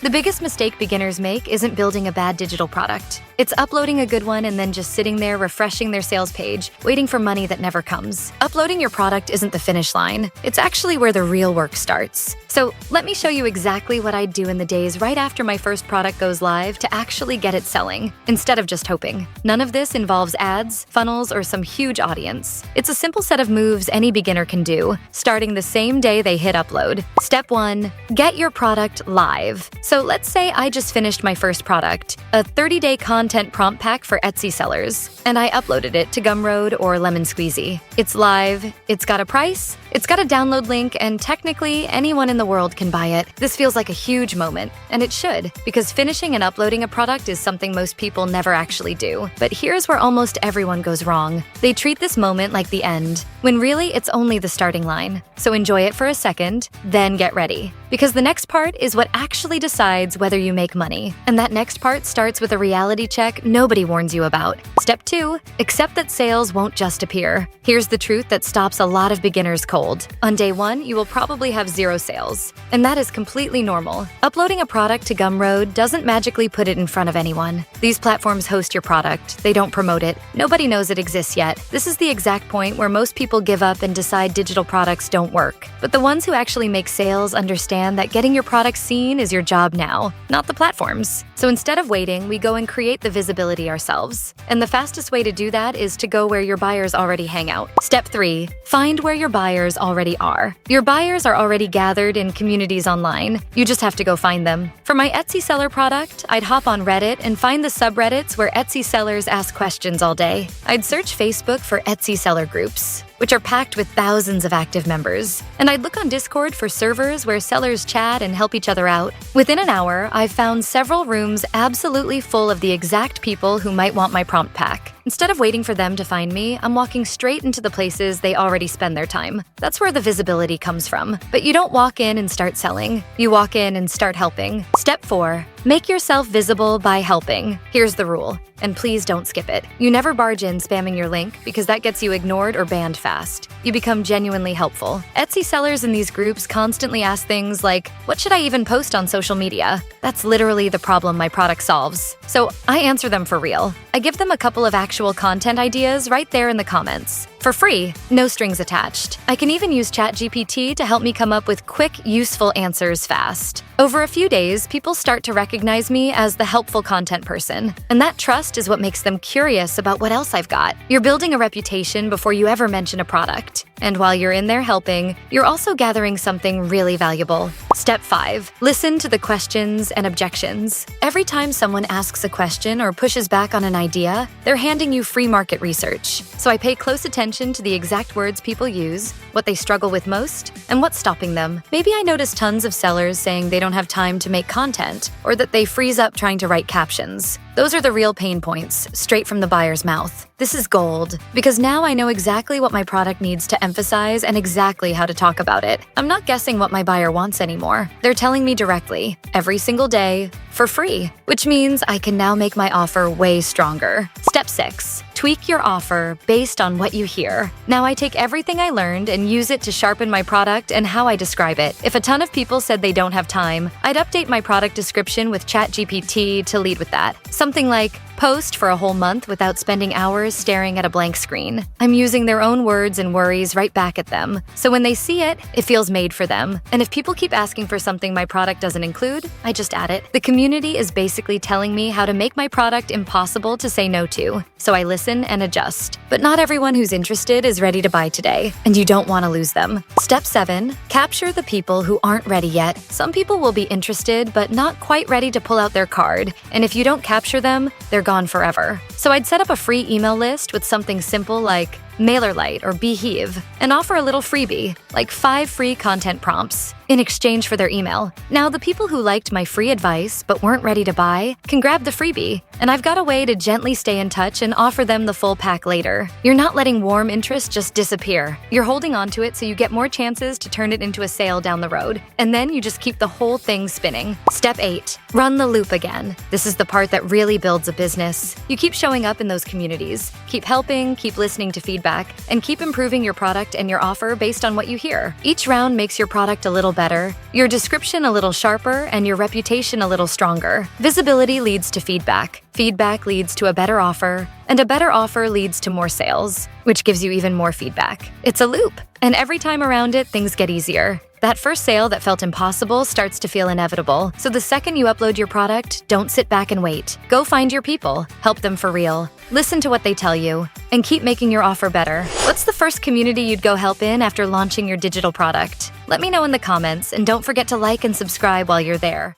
The biggest mistake beginners make isn't building a bad digital product. It's uploading a good one and then just sitting there refreshing their sales page, waiting for money that never comes. Uploading your product isn't the finish line. It's actually where the real work starts. So let me show you exactly what I'd do in the days right after my first product goes live to actually get it selling, instead of just hoping. None of this involves ads, funnels, or some huge audience. It's a simple set of moves any beginner can do, starting the same day they hit upload. Step 1. Get your product live. So let's say I just finished my first product, a 30-day content prompt pack for Etsy sellers, and I uploaded it to Gumroad or Lemon Squeezy. It's live, it's got a price, it's got a download link, and technically anyone in the world can buy it. This feels like a huge moment, and it should, because finishing and uploading a product is something most people never actually do. But here's where almost everyone goes wrong. They treat this moment like the end, when really it's only the starting line. So enjoy it for a second, then get ready. Because the next part is what actually decides whether you make money. And that next part starts with a reality check nobody warns you about. Step 2, accept that sales won't just appear. Here's the truth that stops a lot of beginners cold. On day 1, you will probably have 0 sales. And that is completely normal. Uploading a product to Gumroad doesn't magically put it in front of anyone. These platforms host your product. They don't promote it. Nobody knows it exists yet. This is the exact point where most people give up and decide digital products don't work. But the ones who actually make sales understand that getting your product seen is your job now, not the platforms. So instead of waiting, we go and create the visibility ourselves. And the fastest way to do that is to go where your buyers already hang out. Step 3, find where your buyers already are. Your buyers are already gathered in communities online. You just have to go find them. For my Etsy seller product, I'd hop on Reddit and find the subreddits where Etsy sellers ask questions all day. I'd search Facebook for Etsy seller groups, which are packed with thousands of active members. And I'd look on Discord for servers where sellers chat and help each other out. Within an hour, I've found several rooms absolutely full of the exact people who might want my prompt pack. Instead of waiting for them to find me, I'm walking straight into the places they already spend their time. That's where the visibility comes from. But you don't walk in and start selling. You walk in and start helping. Step 4, make yourself visible by helping. Here's the rule, and please don't skip it. You never barge in spamming your link because that gets you ignored or banned fast. You become genuinely helpful. Etsy sellers in these groups constantly ask things like, what should I even post on social media? That's literally the problem my product solves. So I answer them for real. I give them a couple of actual content ideas right there in the comments. For free, no strings attached. I can even use ChatGPT to help me come up with quick, useful answers fast. Over a few days, people start to recognize me as the helpful content person. And that trust is what makes them curious about what else I've got. You're building a reputation before you ever mention a product. And while you're in there helping, you're also gathering something really valuable. Step 5, listen to the questions and objections. Every time someone asks a question or pushes back on an idea, they're handing you free market research. So I pay close attention to the exact words people use, what they struggle with most, and what's stopping them. Maybe I notice tons of sellers saying they don't have time to make content, or that they freeze up trying to write captions. Those are the real pain points, straight from the buyer's mouth. This is gold, because now I know exactly what my product needs to emphasize and exactly how to talk about it. I'm not guessing what my buyer wants anymore. They're telling me directly, every single day, for free, which means I can now make my offer way stronger. Step 6, tweak your offer based on what you hear. Now I take everything I learned and use it to sharpen my product and how I describe it. If a ton of people said they don't have time, I'd update my product description with ChatGPT to lead with that. Something like, post for a whole month without spending hours staring at a blank screen. I'm using their own words and worries right back at them. So when they see it, it feels made for them. And if people keep asking for something my product doesn't include, I just add it. The community is basically telling me how to make my product impossible to say no to. So I listen and adjust. But not everyone who's interested is ready to buy today, and you don't want to lose them. Step 7, capture the people who aren't ready yet. Some people will be interested, but not quite ready to pull out their card. And if you don't capture them, they're gone forever. So I'd set up a free email list with something simple like MailerLite or Beehive, and offer a little freebie, like 5 free content prompts, in exchange for their email. Now, the people who liked my free advice but weren't ready to buy can grab the freebie, and I've got a way to gently stay in touch and offer them the full pack later. You're not letting warm interest just disappear. You're holding onto it so you get more chances to turn it into a sale down the road, and then you just keep the whole thing spinning. Step 8, run the loop again. This is the part that really builds a business. You keep showing up in those communities, keep helping, keep listening to feedback feedback, and keep improving your product and your offer based on what you hear. Each round makes your product a little better, your description a little sharper, and your reputation a little stronger. Visibility leads to feedback. Feedback leads to a better offer, and a better offer leads to more sales, which gives you even more feedback. It's a loop, and every time around it, things get easier. That first sale that felt impossible starts to feel inevitable. So the second you upload your product, don't sit back and wait. Go find your people, help them for real, listen to what they tell you, and keep making your offer better. What's the first community you'd go help in after launching your digital product? Let me know in the comments, and don't forget to like and subscribe while you're there.